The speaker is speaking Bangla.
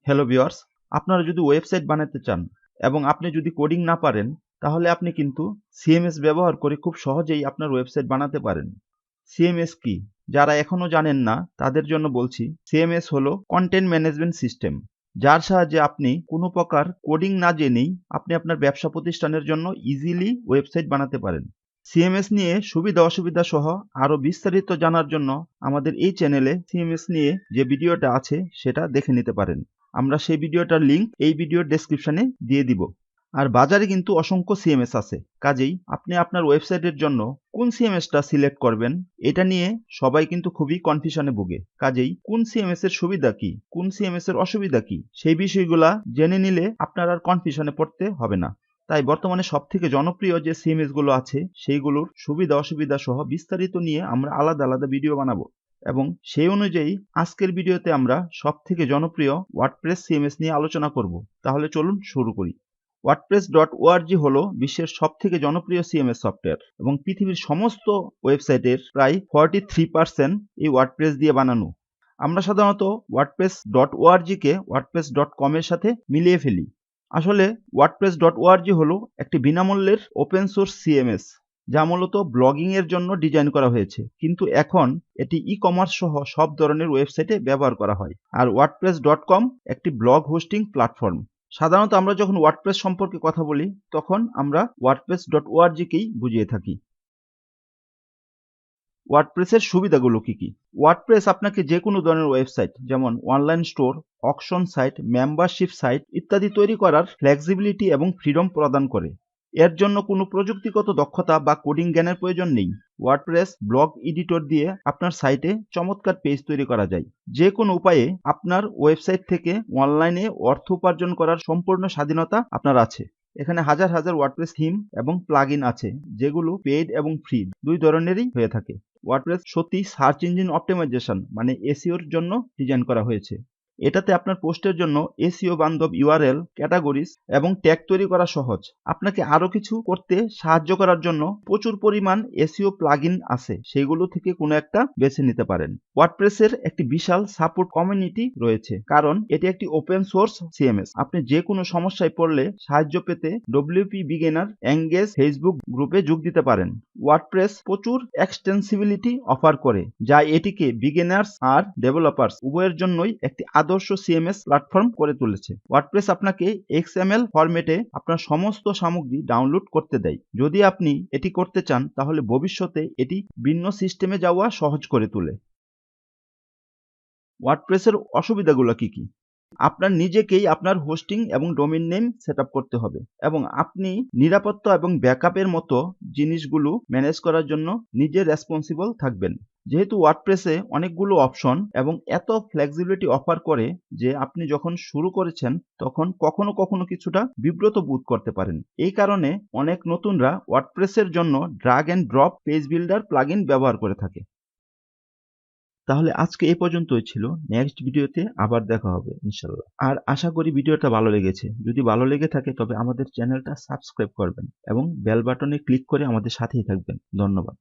হ্যালো ভিউয়ার্স, আপনারা যদি ওয়েবসাইট বানাতে চান এবং আপনি যদি কোডিং না পারেন, তাহলে আপনি কিন্তু সিএমএস ব্যবহার করে খুব সহজেই আপনার ওয়েবসাইট বানাতে পারেন। সিএমএস কি? যারা এখনো জানেন না তাদের জন্য বলছি, সিএমএস হলো কন্টেন্ট ম্যানেজমেন্ট সিস্টেম, যার সাহায্যে আপনি কোনো প্রকার কোডিং না জেনেই আপনি আপনার ব্যবসা প্রতিষ্ঠানের জন্য ইজিলি ওয়েবসাইট বানাতে পারেন। সিএমএস নিয়ে সুবিধা অসুবিধা সহ আরো বিস্তারিত জানার জন্য আমাদের এই চ্যানেলে সিএমএস নিয়ে যে ভিডিওটা আছে সেটা দেখে নিতে পারেন। আমরা সেই ভিডিওটার লিংক এই ভিডিওর ডেসক্রিপশনে দিয়ে দিব। আর বাজারে কিন্তু অসংখ্য সিএমএস আছে, কাজেই আপনি আপনার ওয়েবসাইটের জন্য কোন সিএমএসটা সিলেক্ট করবেন এটা নিয়ে সবাই কিন্তু খুবই কনফিউশনে ভোগে। কাজেই কোন সিএমএস এর সুবিধা কি, কোন সিএমএস এর অসুবিধা কি, সেই বিষয়গুলা জেনে নিলে আপনার আর কনফিউশনে পড়তে হবে না। তাই বর্তমানে সবথেকে জনপ্রিয় যে সিএমএস গুলো আছে সেইগুলোর সুবিধা অসুবিধা সহ বিস্তারিত নিয়ে আমরা আলাদা আলাদা ভিডিও বানাবো, এবং সেই অনুযায়ী আজকের ভিডিওতে আমরা সবথেকে জনপ্রিয় ওয়ার্ডপ্রেস সিএমএস নিয়ে আলোচনা করব। তাহলে চলুন শুরু করি। wordpress.org হলো বিশ্বের সবথেকে জনপ্রিয় সিএমএস সফটওয়্যার এবং পৃথিবীর সমস্ত ওয়েবসাইটের প্রায় 43% এই ওয়ার্ডপ্রেস দিয়ে বানানো। আমরা সাধারণত wordpress.org কে wordpress.com এর সাথে মিলিয়ে ফেলি। আসলে wordpress.org হলো একটি বিনামূল্যের ওপেন সোর্স সিএমএস, যা মূলত ব্লগিং এর জন্য ডিজাইন করা হয়েছে, কিন্তু এখন এটি ই কমার্স সহ সব ধরনের ওয়েবসাইটে ব্যবহার করা হয়। আর wordpress.com একটি ব্লগ হোস্টিং প্ল্যাটফর্ম। সাধারণত আমরা যখন ওয়ার্ডপ্রেস সম্পর্কে কথা বলি তখন আমরা wordpress.org কেই বুঝিয়ে থাকি। ওয়ার্ডপ্রেসের সুবিধাগুলো কি কি? ওয়ার্ডপ্রেস আপনাকে যে কোনো ধরনের ওয়েবসাইট যেমন online store, auction site, membership site ইত্যাদি তৈরি করার ফ্লেক্সিবিলিটি এবং ফ্রিডম প্রদান করে। এর জন্য কোনো প্রযুক্তিগত দক্ষতা বা কোডিং জ্ঞানের প্রয়োজন নেই। ওয়ার্ডপ্রেস ব্লগ এডিটর দিয়ে আপনার সাইটে চমৎকার পেজ তৈরি করা যায়। যে কোনো উপায়ে আপনার ওয়েবসাইট থেকে অনলাইনে অর্থ উপার্জন করার সম্পূর্ণ স্বাধীনতা আপনার আছে। এখানে হাজার হাজার ওয়ার্ডপ্রেস থিম এবং প্লাগইন আছে, যেগুলো পেইড এবং ফ্রি দুই ধরনেরই হয়ে থাকে। ওয়ার্ডপ্রেস সত্যি সার্চ ইঞ্জিন অপটিমাইজেশন মানে এসইওর জন্য ডিজাইন করা হয়েছে। এটাতে আপনার পোস্টের জন্য এসইও বান্ধব ইউআরএল, ক্যাটাগরিজ এবং ট্যাগ তৈরি করা সহজ। আপনাকে আরো কিছু করতে সাহায্য করার জন্য প্রচুর পরিমাণ এসইও প্লাগইন আছে, সেগুলো থেকে কোনো একটা বেছে নিতে পারেন। ওয়ার্ডপ্রেসের একটি বিশাল সাপোর্ট কমিউনিটি রয়েছে, কারণ এটি একটি ওপেন সোর্স সিএমএস। আপনি যে কোনো সমস্যায় পড়লে সাহায্য পেতে ডব্লিউপি বিগিনার এঙ্গেজ ফেসবুক গ্রুপে যোগ দিতে পারেন। ওয়ার্ডপ্রেস প্রচুর এক্সটেন্সিবিলিটি অফার করে, যা এটিকে বিগিনার্স আর ডেভেলপার্স উভয়ের জন্যই একটি আদর্শ সিএমএস প্ল্যাটফর্ম করে তুলেছে। ওয়ার্ডপ্রেস আপনাকে এক্সএমএল ফরম্যাটে আপনার সমস্ত সামগ্রী ডাউনলোড করতে দেয়। যদি আপনি এটি করতে চান তাহলে ভবিষ্যতে এটি ভিন্ন সিস্টেমে যাওয়া সহজ করে তোলে। ওয়ার্ডপ্রেসের অসুবিধাগুলো কি কি? আপনার নিজেকেই আপনার হোস্টিং এবং ডোমেইন নেম সেটআপ করতে হবে, এবং আপনি নিরাপত্তা এবং ব্যাকআপের মতো জিনিসগুলো ম্যানেজ করার জন্য নিজে রেসপন্সিবল থাকবেন। যেহেতু ওয়ার্ডপ্রেসে অনেকগুলো অপশন এবং এত ফ্লেক্সিবিলিটি অফার করে যে আপনি যখন শুরু করেছেন তখন কখনো কখনো কিছুটা বিব্রত বোধ করতে পারেন। এই কারণে অনেক নতুনরা ওয়ার্ডপ্রেসের জন্য drag and drop page builder plugin ব্যবহার করে থাকে। তাহলে আজকে এই পর্যন্তই ছিল। নেক্সট ভিডিওতে আবার দেখা হবে ইনশাল্লাহ। আর আশা করি ভিডিওটা ভালো লেগেছে। যদি ভালো লেগে থাকে তবে আমাদের চ্যানেলটা সাবস্ক্রাইব করবেন এবং বেল বাটনে ক্লিক করে আমাদের সাথেই থাকবেন। ধন্যবাদ।